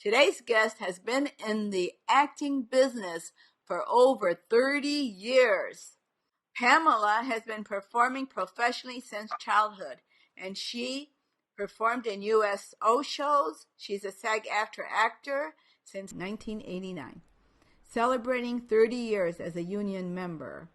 Today's guest has been in the acting business for over 30 years. Pamela has been performing professionally since childhood, and she performed in USO shows. She's a SAG-AFTRA actor since 1989, celebrating 30 years as a union member.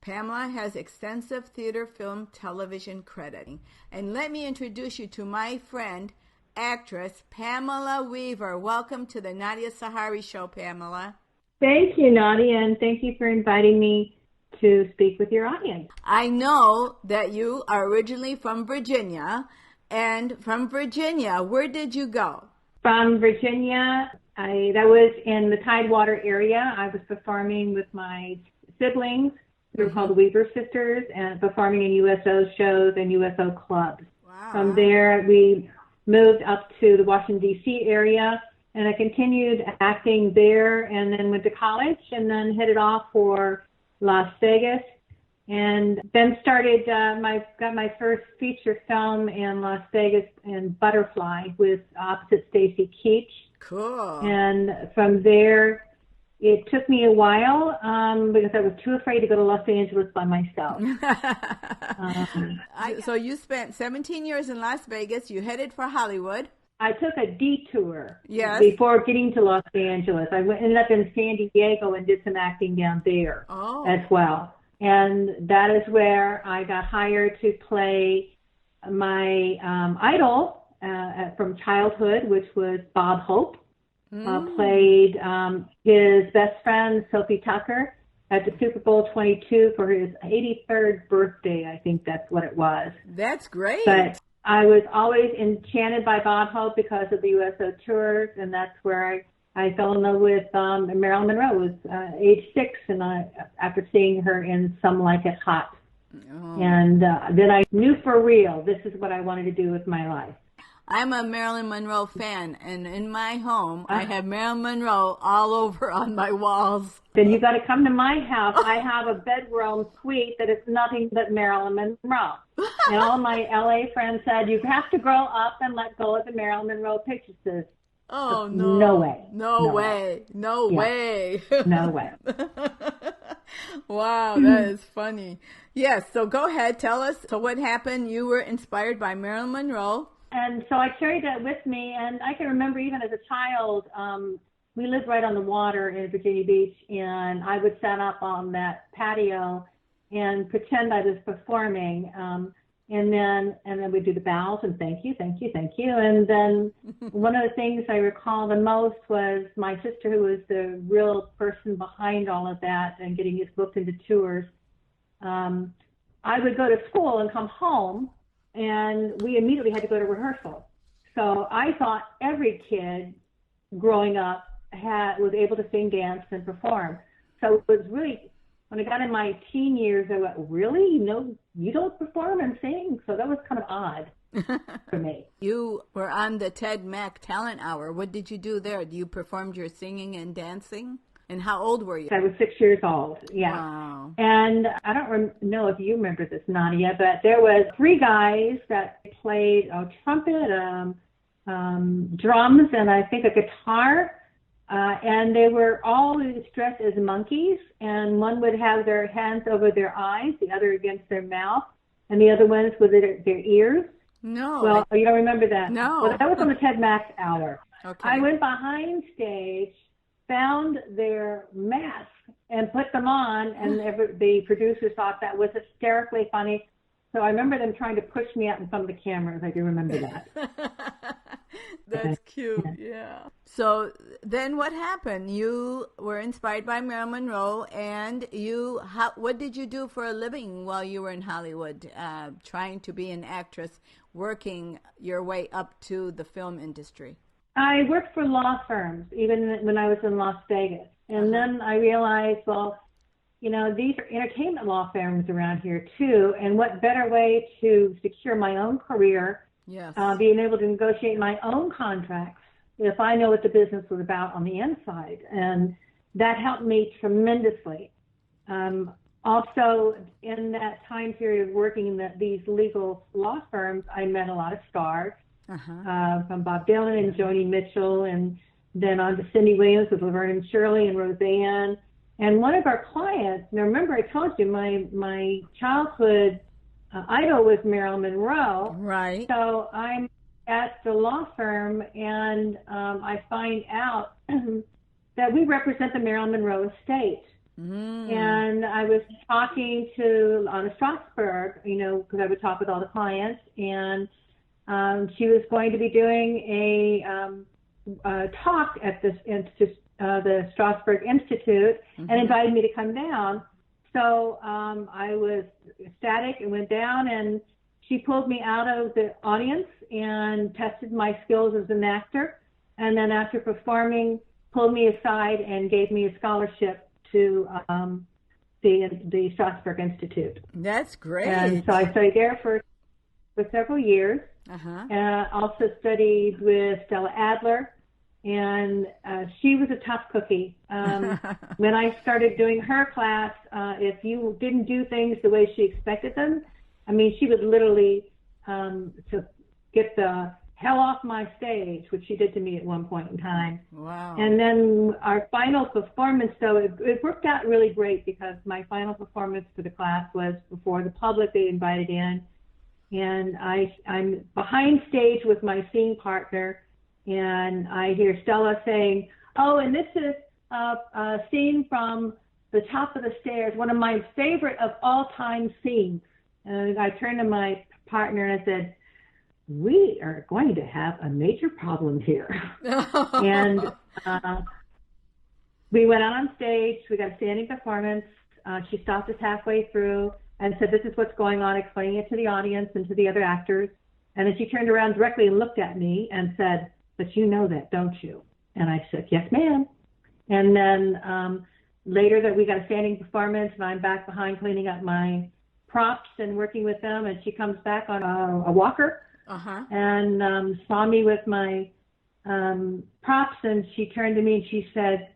Pamela has extensive theater, film, television crediting. And let me introduce you to my friend, actress Pamela Weaver. Welcome to the Nadia Sahari Show, Pamela. Thank you, Nadia, and thank you for inviting me to speak with your audience. I know that you are originally from Virginia, and from Virginia, where did you go? From Virginia, that was in the Tidewater area. I was performing with my siblings. We were called the Weaver Sisters, and performing in USO shows and USO clubs. Wow. From there, we moved up to the Washington, D.C. area, and I continued acting there, and then went to college, and then headed off for Las Vegas, and then started got my first feature film in Las Vegas in Butterfly with opposite Stacy Keach. Cool. And from there, it took me a while because I was too afraid to go to Los Angeles by myself. So you spent 17 years in Las Vegas. You headed for Hollywood. I took a detour before getting to Los Angeles. I ended up in San Diego and did some acting down there as well. And that is where I got hired to play my idol from childhood, which was Bob Hope. Played his best friend, Sophie Tucker, at the Super Bowl 22 for his 83rd birthday. I think that's what it was. That's great. But I was always enchanted by Bob Hope because of the USO tours, and that's where I fell in love with Marilyn Monroe. I was age 6, and after seeing her in Some Like It Hot. Oh. And then I knew for real, this is what I wanted to do with my life. I'm a Marilyn Monroe fan, and in my home, I have Marilyn Monroe all over on my walls. Then you got to come to my house. I have a bedroom suite that is nothing but Marilyn Monroe. And all my LA friends said, you have to grow up and let go of the Marilyn Monroe pictures. Oh, no. No way. No way. No way. No way. Wow, that is funny. Yes, so go ahead. Tell us. So what happened? You were inspired by Marilyn Monroe. And so I carried that with me, and I can remember even as a child, we lived right on the water in Virginia Beach, and I would set up on that patio and pretend I was performing, and then we'd do the bows and thank you, thank you, thank you. And then one of the things I recall the most was my sister, who was the real person behind all of that and getting us booked into tours. I would go to school and come home, and we immediately had to go to rehearsal. So I thought every kid growing up was able to sing, dance, and perform. So it was really, when I got in my teen years, I went, really? No, you don't perform and sing? So that was kind of odd for me. You were on the Ted Mack Talent Hour. What did you do there? You performed your singing and dancing? And how old were you? I was 6 years old, yeah. Wow. And I don't know if you remember this, Nadia, but there was 3 guys that played a trumpet, drums, and I think a guitar. And they were all dressed as monkeys, and one would have their hands over their eyes, the other against their mouth, and the other ones with their ears. No. Well, you don't remember that? No. Well, that was on the Ted Mack Hour. Okay. I went behind stage, found their masks, and put them on, and the producers thought that was hysterically funny. So I remember them trying to push me out in front of the cameras. I do remember that. That's cute, yeah. So then what happened? You were inspired by Marilyn Monroe, and what did you do for a living while you were in Hollywood, trying to be an actress, working your way up to the film industry? I worked for law firms, even when I was in Las Vegas. And then I realized, well, you know, these are entertainment law firms around here too, and what better way to secure my own career, being able to negotiate my own contracts if I know what the business was about on the inside. And that helped me tremendously. Also, in that time period of working in these legal law firms, I met a lot of stars, from Bob Dylan and Joni Mitchell and then on to Cindy Williams with Laverne and Shirley and Roseanne. And one of our clients, now remember I told you my childhood idol was Marilyn Monroe. Right. So I'm at the law firm, and I find out that we represent the Marilyn Monroe estate. And I was talking to Anna Strasberg, because I would talk with all the clients, and she was going to be doing a talk at this the Strasberg Institute, and invited me to come down. So I was ecstatic and went down, and she pulled me out of the audience and tested my skills as an actor, and then after performing, pulled me aside and gave me a scholarship to the Strasberg Institute. That's great. And so I studied there for several years. Also studied with Stella Adler, and she was a tough cookie. When I started doing her class, if you didn't do things the way she expected them, I mean, she would literally to get the hell off my stage, which she did to me at one point in time. Wow. And then our final performance, though, it worked out really great because my final performance for the class was before the public they invited in. And I'm behind stage with my scene partner, and I hear Stella saying, "Oh, and this is a scene from the top of the stairs, one of my favorite of all time scenes." And I turned to my partner and I said, "We are going to have a major problem here." And we went out on stage. We got a standing performance. She stopped us halfway through and said, "This is what's going on," explaining it to the audience and to the other actors. And then she turned around directly and looked at me and said, "But you know that, don't you?" And I said, "Yes, ma'am." And then later that we got a standing performance, and I'm back behind cleaning up my props and working with them, and she comes back on a walker and saw me with my props, and she turned to me and she said,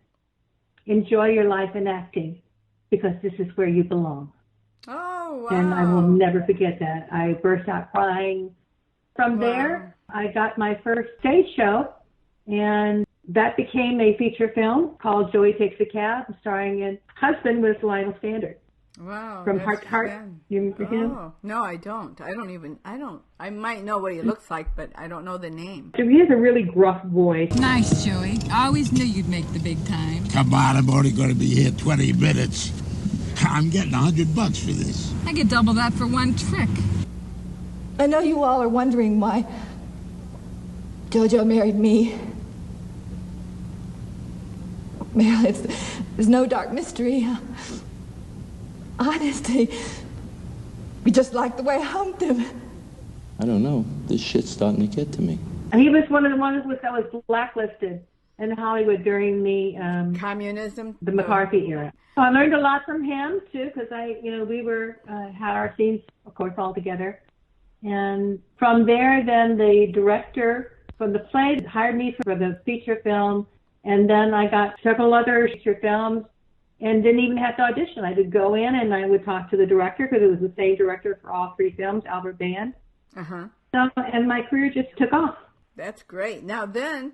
"Enjoy your life in acting, because this is where you belong." Oh, wow. And I will never forget that. I burst out crying. From there, I got my first stage show, and that became a feature film called Joey Takes a Cab, starring in husband was Lionel Standard. Wow. From Heart to Heart. You remember him? No, I don't. I might know what he looks like, but I don't know the name. So he has a really gruff voice. Nice, Joey. I always knew you'd make the big time. Come on, I'm only going to be here 20 minutes. I'm getting $100 for this. I could double that for one trick. I know you all are wondering why Jojo married me. Well, there's no dark mystery. Honestly, we just like the way I humped him. I don't know. This shit's starting to get to me. He was one of the ones that was blacklisted in Hollywood during the communism, the McCarthy era. So I learned a lot from him too, because we were had our scenes, of course, all together. And from there, then the director from the play hired me for the feature film, and then I got several other feature films. And didn't even have to audition. I would go in and I would talk to the director, because it was the same director for all three films, Albert Band. So, and my career just took off. That's great. Now then,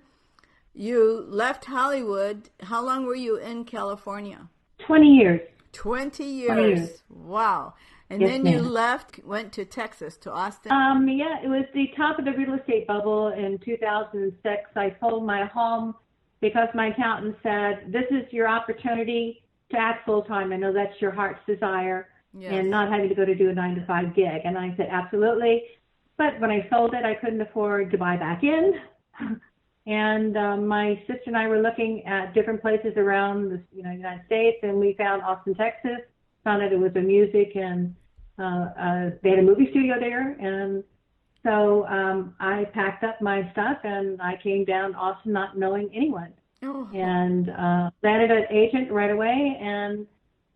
you left Hollywood. How long were you in California? 20 years. 20 years. 20 years. Wow. And yes, then ma'am. You left, went to Texas, to Austin. Yeah, it was the top of the real estate bubble in 2006. I sold my home because my accountant said, "This is your opportunity to act full-time. I know that's your heart's desire," and not having to go to do a 9-to-5 gig. And I said, absolutely. But when I sold it, I couldn't afford to buy back in. And my sister and I were looking at different places around the United States, and we found Austin, Texas, found out it was a music, and they had a movie studio there. And so I packed up my stuff, and I came down to Austin not knowing anyone. And landed an agent right away, and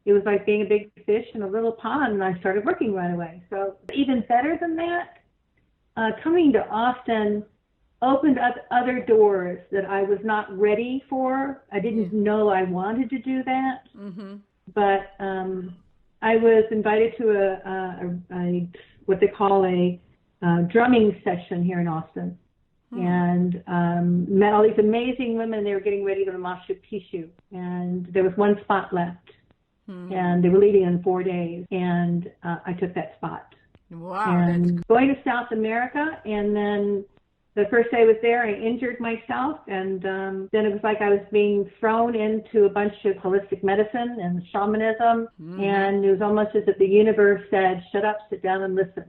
it was like being a big fish in a little pond, and I started working right away. So even better than that, coming to Austin opened up other doors that I was not ready for. I didn't know I wanted to do that, but I was invited to a what they call a drumming session here in Austin. and met all these amazing women. They were getting ready to go to Machu Picchu, and there was one spot left, and they were leaving in 4 days, and I took that spot. Wow. And going to South America, and then the first day I was there, I injured myself, and then it was like I was being thrown into a bunch of holistic medicine and shamanism, and it was almost as if the universe said, shut up, sit down, and listen.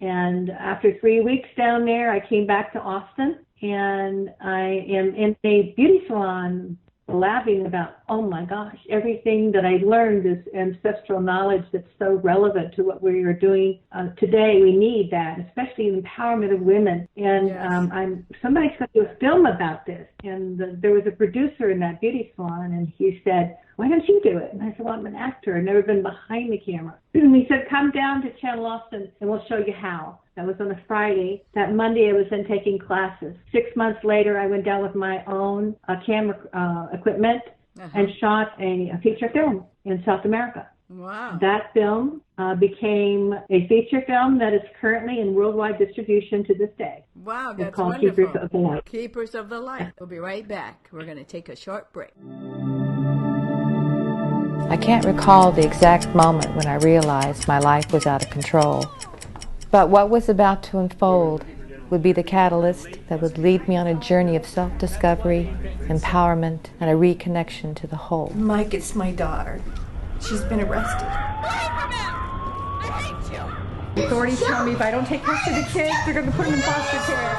And after 3 weeks down there, I came back to Austin, and I am in a beauty salon blabbing about, oh my gosh, everything that I learned, this ancestral knowledge that's so relevant to what we are doing today. We need that, especially the empowerment of women. And somebody's going to do a film about this. And there was a producer in that beauty salon, and he said, why don't you do it? And I said, well, I'm an actor. I've never been behind the camera. And he said, come down to Channel Austin, and we'll show you how. That was on a Friday. That Monday, I was then taking classes. 6 months later, I went down with my own camera equipment and shot a feature film in South America. Wow. That film became a feature film that is currently in worldwide distribution to this day. Wow, that's it's called wonderful. Keepers of the Light. Keepers of the Light. We'll be right back. We're going to take a short break. I can't recall the exact moment when I realized my life was out of control. But what was about to unfold would be the catalyst that would lead me on a journey of self-discovery, empowerment, and a reconnection to the whole. Mike, it's my daughter. She's been arrested. The authorities tell me if I don't take care of the kids, they're going to put them in foster care.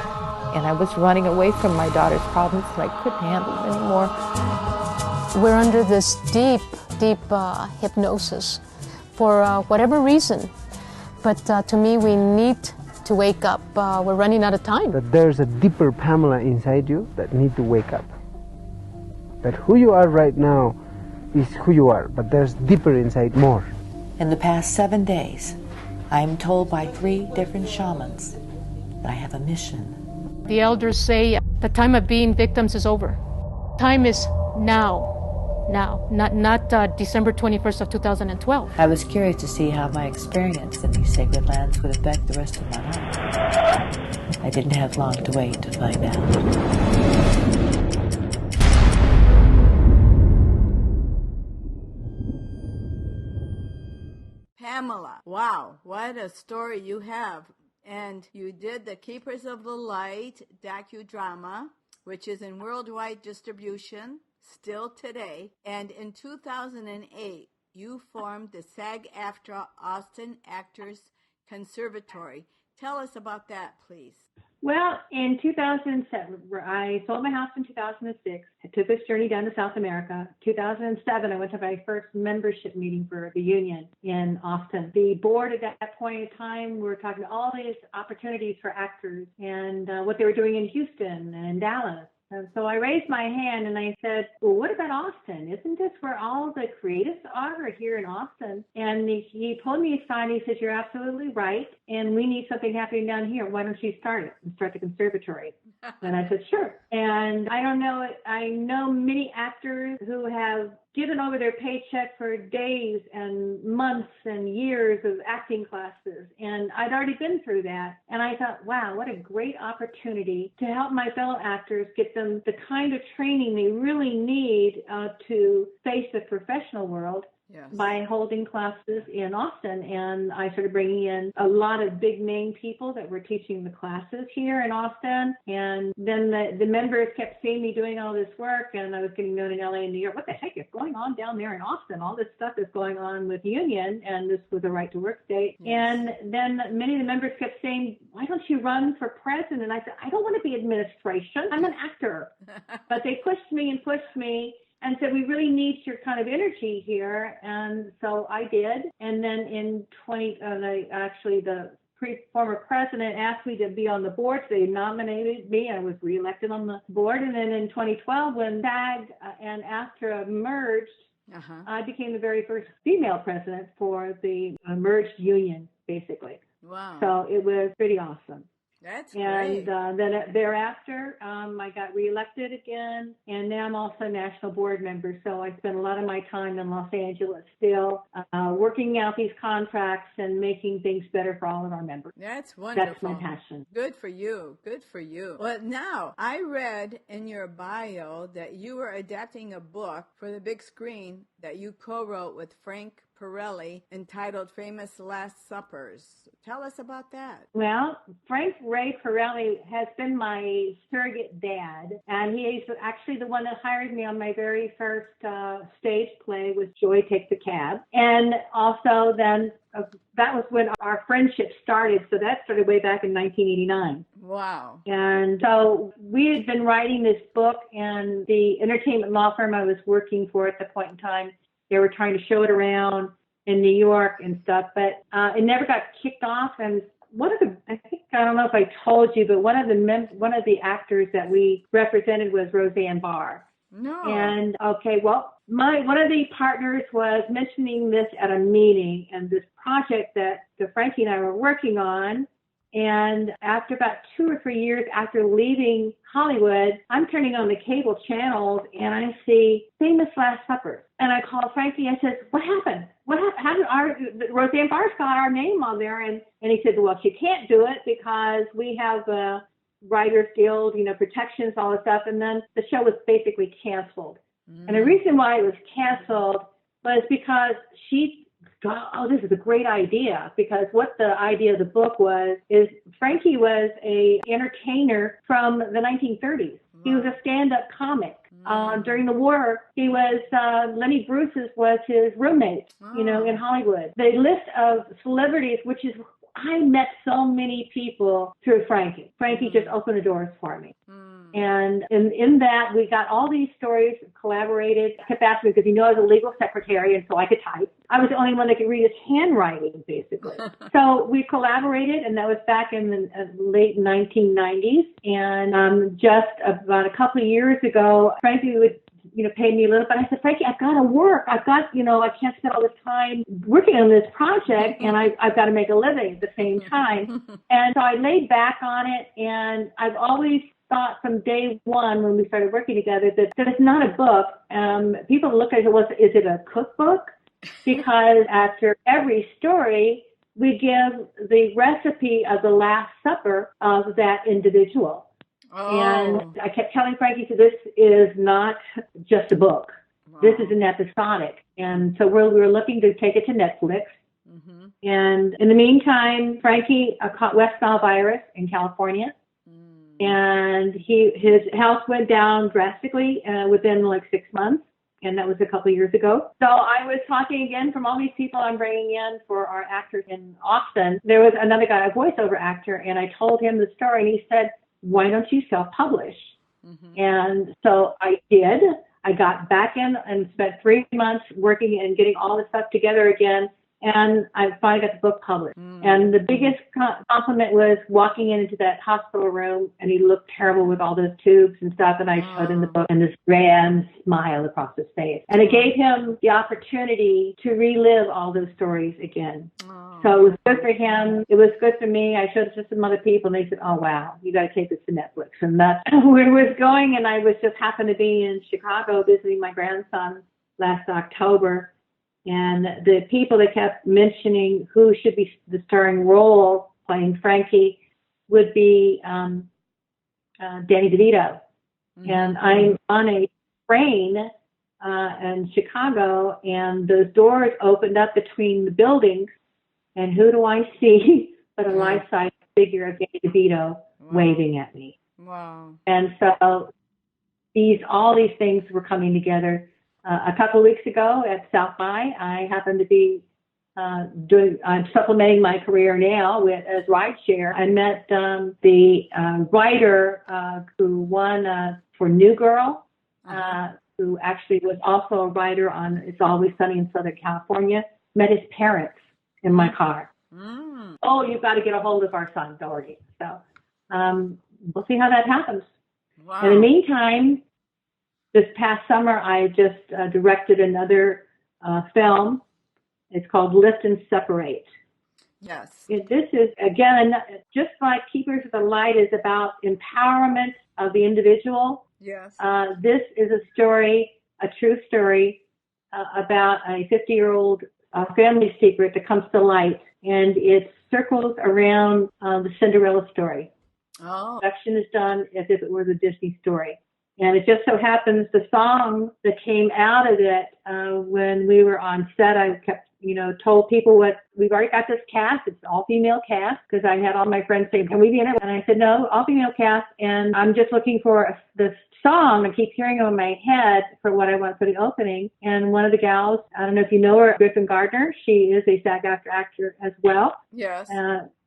And I was running away from my daughter's problems, and I couldn't handle them anymore. We're under this deep hypnosis for whatever reason. But to me, we need to wake up. We're running out of time. That there's a deeper Pamela inside you that need to wake up. That who you are right now is who you are, but there's deeper inside more. In the past 7 days, I am told by 3 different shamans that I have a mission. The elders say the time of being victims is over. Time is now. Now, not December 21st of 2012. I was curious to see how my experience in these sacred lands would affect the rest of my life. I didn't have long to wait to find out. Pamela, wow, what a story you have. And you did the Keepers of the Light docudrama, which is in worldwide distribution still today. And in 2008, you formed the SAG-AFTRA Austin Actors Conservatory. Tell us about that, please. Well, in 2007, I sold my house in 2006. I took this journey down to South America. 2007, I went to my first membership meeting for the union in Austin. The board at that point in time were talking about all these opportunities for actors and what they were doing in Houston and Dallas. And so I raised my hand and I said, well, what about Austin? Isn't this where all the creatives are here in Austin? And he pulled me aside and he said, you're absolutely right. And we need something happening down here. Why don't you start it and start the conservatory? And I said, sure. And I don't know, I know many actors who have given over their paycheck for days and months and years of acting classes. And I'd already been through that. And I thought, wow, what a great opportunity to help my fellow actors, get them the kind of training they really need to face the professional world. Yes. By holding classes in Austin. And I started bringing in a lot of big name people that were teaching the classes here in Austin. And then the members kept seeing me doing all this work, and I was getting known in LA and New York. What the heck is going on down there in Austin? All this stuff is going on with union, and this was a right to work state. Yes. And then many of the members kept saying, why don't you run for president? And I said, I don't want to be administration. I'm an actor. But they pushed me and said, we really need your kind of energy here. And so I did. And then in the former president asked me to be on the board. So they nominated me. I was reelected on the board. And then in 2012, when SAG and AFTRA merged, I became the very first female president for the merged union, basically. Wow. So it was pretty awesome. That's And great. then thereafter, I got reelected again, and now I'm also a national board member. So I spend a lot of my time in Los Angeles still working out these contracts and making things better for all of our members. That's wonderful. That's my passion. Good for you. Good for you. Well, now, I read in your bio that you were adapting a book for the big screen that you co-wrote with Frank Pirelli entitled Famous Last Suppers. Tell us about that. Well, Frank Ray Pirelli has been my surrogate dad, and he's actually the one that hired me on my very first stage play with Joy Takes a Cab. And also then that was when our friendship started. So that started way back in 1989. Wow. And so we had been writing this book, and the entertainment law firm I was working for at the point in time, they were trying to show it around in New York and stuff, but it never got kicked off. And I don't know if I told you, but one of the actors that we represented was Roseanne Barr. No. And okay, well, one of the partners was mentioning this at a meeting, and this project that Frankie and I were working on. And after about 2 or 3 years after leaving Hollywood, I'm turning on the cable channels and I see Famous Last Supper. And I called Frankie. I said, "What happened? How did Roseanne Barr's got our name on there?" And he said, "Well, she can't do it because we have Writers Guild, protections, all this stuff." And then the show was basically canceled. And the reason why it was canceled was because she thought, "Oh, this is a great idea," because what the idea of the book is Frankie was a entertainer from the 1930s. He was a stand-up comic. During the war, he was Lenny Bruce's was his roommate, in Hollywood. The list of celebrities, which is I met so many people through Frankie. Frankie just opened the doors for me. And in that, we got all these stories, collaborated. I kept asking me because I was a legal secretary, and so I could type. I was the only one that could read his handwriting, basically. So we collaborated, and that was back in the late 1990s. And just about a couple of years ago, Frankie would paid me a little, but I said, "Frankie, I've got to work. I can't spend all this time working on this project, and I've got to make a living at the same time." And so I laid back on it, and I've always thought from day one when we started working together that it's not a book. People look at it, is it a cookbook? Because after every story, we give the recipe of the Last Supper of that individual. Oh. And I kept telling Frankie, so this is not just a book. Wow. This is an episodic. And so we were looking to take it to Netflix. Mm-hmm. And in the meantime, Frankie caught West Nile virus in California. And his health went down drastically within like 6 months. And that was a couple of years ago. So I was talking again from all these people I'm bringing in for our actors in Austin. There was another guy, a voiceover actor, and I told him the story, and he said, "Why don't you self-publish?" Mm-hmm. And so I did. I got back in and spent 3 months working and getting all this stuff together again. And I finally got the book published. Mm-hmm. And the biggest compliment was walking into that hospital room, and he looked terrible with all those tubes and stuff. And I showed him the book and this grand smile across his face. And it gave him the opportunity to relive all those stories again. So it was good for him. It was good for me. I showed it to some other people, and they said, "Oh, wow, you got to take this to Netflix." And that's where it was going. And I was just happened to be in Chicago visiting my grandson last October. And the people that kept mentioning who should be the starring role playing Frankie would be Danny DeVito. Mm-hmm. And I'm on a train in Chicago, and those doors opened up between the buildings. And who do I see but a life-size figure of Danny DeVito waving at me? Wow. And so all these things were coming together. A couple of weeks ago at South by, I happened to be I'm supplementing my career now as rideshare. I met the writer who won for New Girl, who actually was also a writer on It's Always Sunny in Southern California. Met his parents in my car. Mm. "Oh, you've got to get a hold of our son, Doherty." So we'll see how that happens. Wow. In the meantime, this past summer, I just directed another film. It's called Lift and Separate. Yes. This is, again, just like Keepers of the Light is about empowerment of the individual. Yes. This is a story, a true story, about a 50-year-old family secret that comes to light, and it circles around the Cinderella story. Oh. Production is done as if it was a Disney story. And it just so happens the song that came out of it, when we were on set, I kept, told people what, we've already got this cast, it's an all-female cast, because I had all my friends saying, can we be in it? And I said, no, all-female cast, and I'm just looking for this song. I keep hearing it in my head for what I want for the opening. And one of the gals, I don't know if you know her, Griffin Gardner, she is a SAG-AFTRA actor as well. Yes.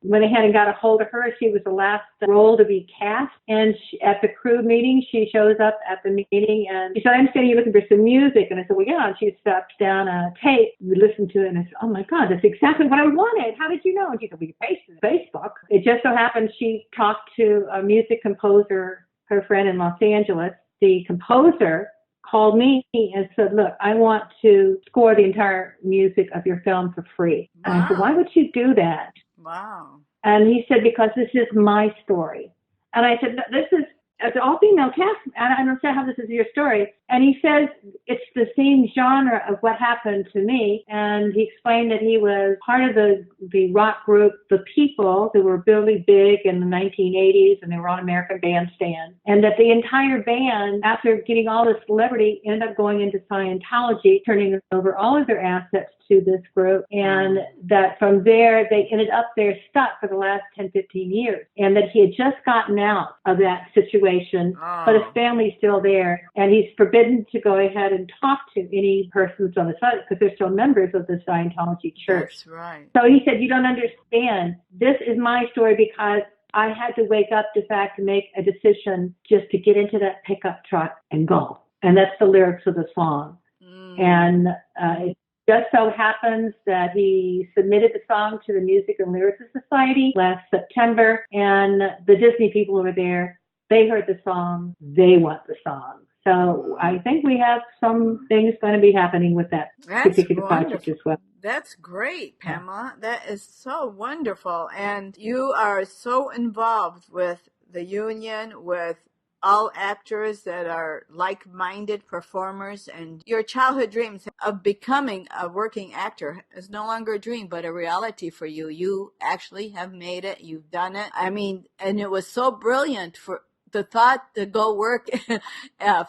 Went ahead and got a hold of her. She was the last role to be cast. And at the crew meeting, she shows up at the meeting and she said, I understand you're looking for some music. And I said, well, yeah. And she stepped down a tape. We listened to it and I said, oh my God, that's exactly what I wanted. How did you know? And she said, we pasted it on Facebook. It just so happened she talked to a music composer, her friend in Los Angeles. The composer called me and said, look, I want to score the entire music of your film for free. Wow. And I said, why would you do that? Wow. And he said, because this is my story. And I said, this is an all-female cast. And I understand how this is your story. And he says, it's the same genre of what happened to me. And he explained that he was part of the rock group, The People, that were really big in the 1980s, and they were on American Bandstand. And that the entire band, after getting all this celebrity, ended up going into Scientology, turning over all of their assets to this group. And that from there, they ended up there stuck for the last 10, 15 years. And that he had just gotten out of that situation, but his family's still there. And he's forbidden to go ahead and talk to any persons on the side because they're still members of the Scientology church. That's right. So he said, you don't understand. This is my story because I had to wake up to fact to make a decision just to get into that pickup truck and go. And that's the lyrics of the song. And it just so happens that he submitted the song to the Music and Lyrics Society last September, and the Disney people over there, they heard the song, they want the song. So I think we have some things going to be happening with that particular project as well. That's great, Pamela. That is so wonderful. And you are so involved with the union, with all actors that are like-minded performers, and your childhood dreams of becoming a working actor is no longer a dream but a reality for you. You actually have made it. You've done it. I mean, and it was so brilliant for the thought to go work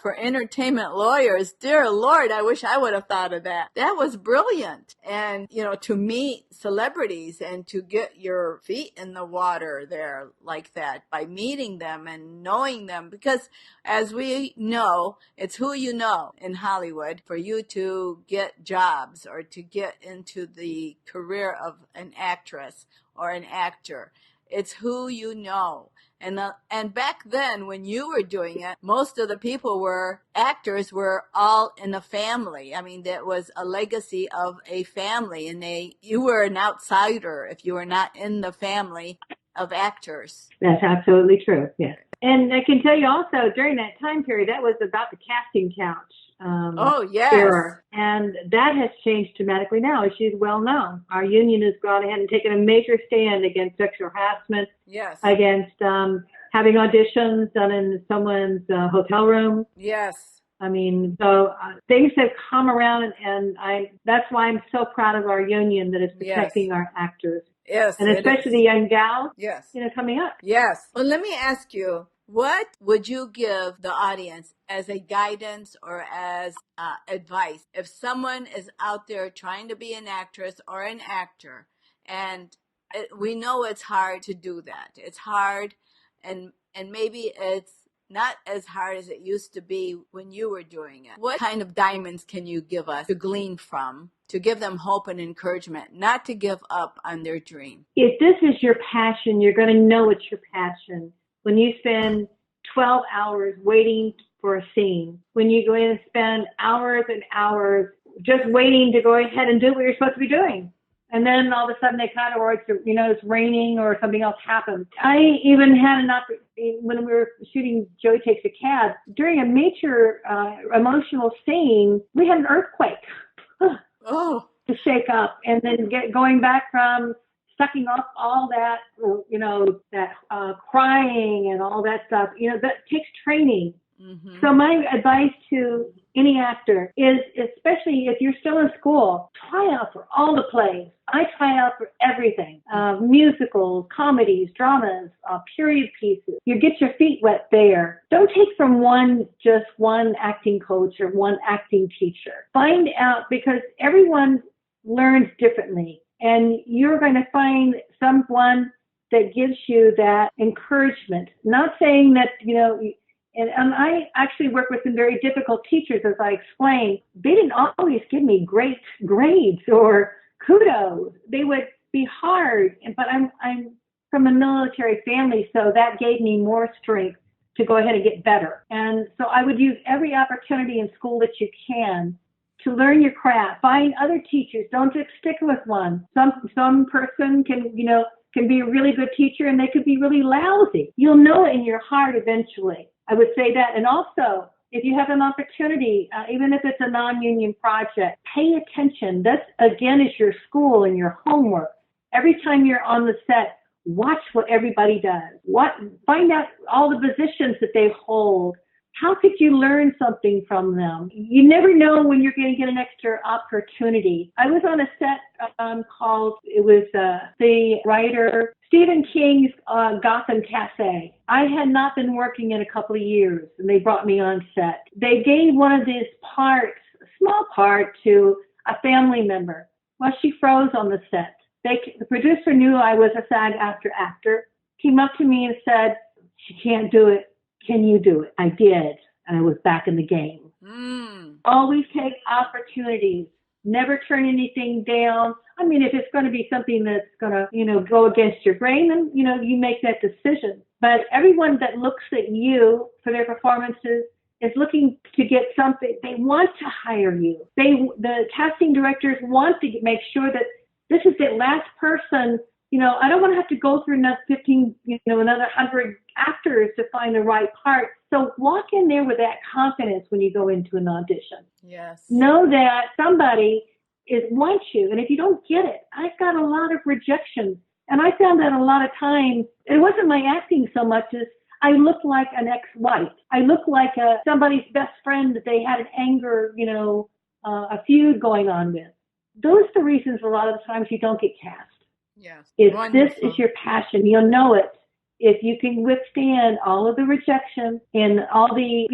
for entertainment lawyers. Dear Lord, I wish I would have thought of that. That was brilliant. And, to meet celebrities and to get your feet in the water there like that by meeting them and knowing them. Because as we know, it's who you know in Hollywood for you to get jobs or to get into the career of an actress or an actor. It's who you know. And back then, when you were doing it, most of the people actors were all in a family. I mean, that was a legacy of a family, and you were an outsider if you were not in the family of actors. That's absolutely true, yes. And I can tell you also, during that time period, that was about the casting couch. Era. And that has changed dramatically now, as she's well known. Our union has gone ahead and taken a major stand against sexual harassment, against having auditions done in someone's hotel room. Yes. I mean, so things have come around, and that's why I'm so proud of our union that is protecting our actors. Yes. And especially the young gals, yes, coming up. Yes. Well, let me ask you, what would you give the audience as a guidance or as advice if someone is out there trying to be an actress or an actor, and we know it's hard to do that. It's hard, and maybe it's not as hard as it used to be when you were doing it. What kind of diamonds can you give us to glean from, to give them hope and encouragement, not to give up on their dream? If this is your passion, you're going to know it's your passion. When you spend 12 hours waiting for a scene, when you go in and spend hours and hours just waiting to go ahead and do what you're supposed to be doing. And then all of a sudden they cut, or it's raining or something else happens. I even had an opportunity when we were shooting Joey Takes a Cab. During a major emotional scene, we had an earthquake to shake up. And then going back from sucking off all that, that crying and all that stuff. That takes training. Mm-hmm. So my advice to any actor is, especially if you're still in school, try out for all the plays. I try out for everything. Musicals, comedies, dramas, period pieces. You get your feet wet there. Don't take from just one acting coach or one acting teacher. Find out, because everyone learns differently, and you're going to find someone that gives you that encouragement. Not saying that, and I actually work with some very difficult teachers, as I explained. They didn't always give me great grades or kudos. They would be hard, but I'm from a military family, so that gave me more strength to go ahead and get better. And so I would use every opportunity in school that you can to learn your craft. Find other teachers. Don't just stick with one. Some person can be a really good teacher, and they could be really lousy. You'll know it in your heart eventually. I would say that. And also, if you have an opportunity, even if it's a non-union project, pay attention. This, again, is your school and your homework. Every time you're on the set, watch what everybody does. Find out all the positions that they hold. How could you learn something from them? You never know when you're going to get an extra opportunity. I was on a set called, it was the writer Stephen King's Gotham Cafe. I had not been working in a couple of years, and they brought me on set. They gave one of these parts, a small part, to a family member. Well, she froze on the set. The producer knew I was a SAG-AFTRA actor, came up to me and said, "She can't do it. Can you do it?" I did, and I was back in the game. Always take opportunities. Never turn anything down. I mean, if it's going to be something that's going to, go against your grain, then, you make that decision. But everyone that looks at you for their performances is looking to get something. They want to hire you. The casting directors want to make sure that this is the last person. I don't want to have to go through another 15, another 100 actors to find the right part. So walk in there with that confidence when you go into an audition. Yes. Know that somebody wants you. And if you don't get it, I've got a lot of rejections. And I found that a lot of times, it wasn't my acting so much as I looked like an ex-wife. I looked like somebody's best friend that they had an anger, a feud going on with. Those are the reasons a lot of the times you don't get cast. Yes. If this is your passion, you'll know it. If you can withstand all of the rejection and all the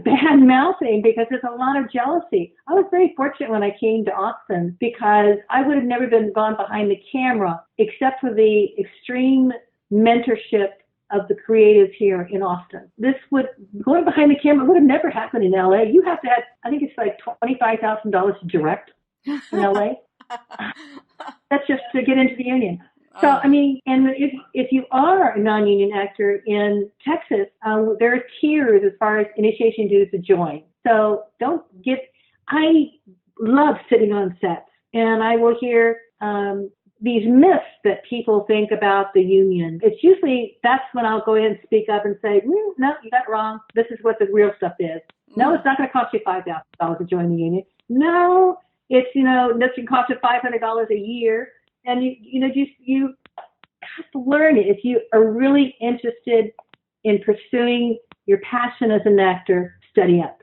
bad mouthing, because there's a lot of jealousy. I was very fortunate when I came to Austin, because I would have never gone behind the camera except for the extreme mentorship of the creatives here in Austin. Going behind the camera would have never happened in LA. You have to have, I think it's like $25,000 direct in LA. That's just to get into the union. So, I mean, and if you are a non-union actor in Texas, there are tiers as far as initiation dues to join. So I love sitting on sets, and I will hear these myths that people think about the union. It's usually, that's when I'll go in and speak up and say, no, you got it wrong. This is what the real stuff is. No, it's not going to cost you $5,000 to join the union. No, it's, this can cost you $500 a year. And you have to learn it. If you are really interested in pursuing your passion as an actor, study up.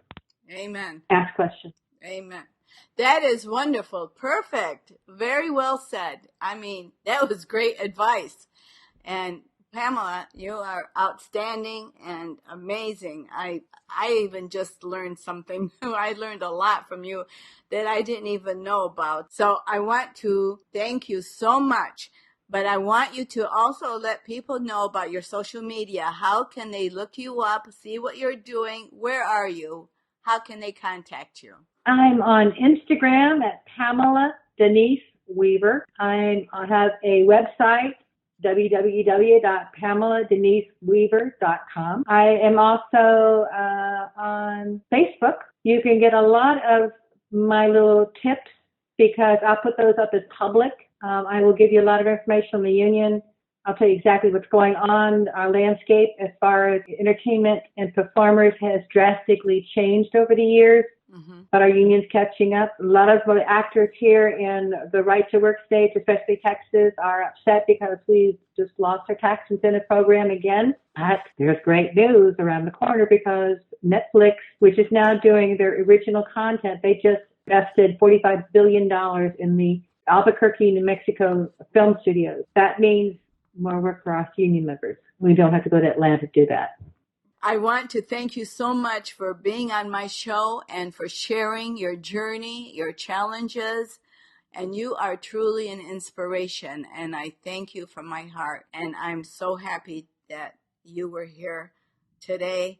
Amen. Ask questions. Amen. That is wonderful. Perfect. Very well said. I mean, that was great advice. And Pamela, you are outstanding and amazing. I even just learned something. I learned a lot from you that I didn't even know about. So I want to thank you so much. But I want you to also let people know about your social media. How can they look you up, see what you're doing? Where are you? How can they contact you? I'm on Instagram at Pamela Denise Weaver. I have a website, www.pameladeniseweaver.com. I am also on Facebook. You can get a lot of my little tips because I'll put those up as public. I will give you a lot of information on the union. I'll tell you exactly what's going on. Our landscape as far as entertainment and performers has drastically changed over the years. Mm-hmm. but our union's catching up. A lot of the actors here in the right to work states, especially Texas, are upset because we just lost our tax incentive program again. But there's great news around the corner because Netflix, which is now doing their original content, they just invested $45 billion in the Albuquerque, New Mexico film studios. That means more work for us union members. We don't have to go to Atlanta to do that. I want to thank you so much for being on my show and for sharing your journey, your challenges. And you are truly an inspiration. And I thank you from my heart. And I'm so happy that you were here today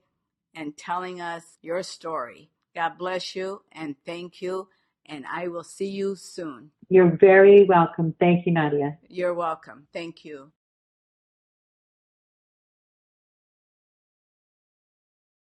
and telling us your story. God bless you and thank you. And I will see you soon. You're very welcome. Thank you, Nadia. You're welcome. Thank you.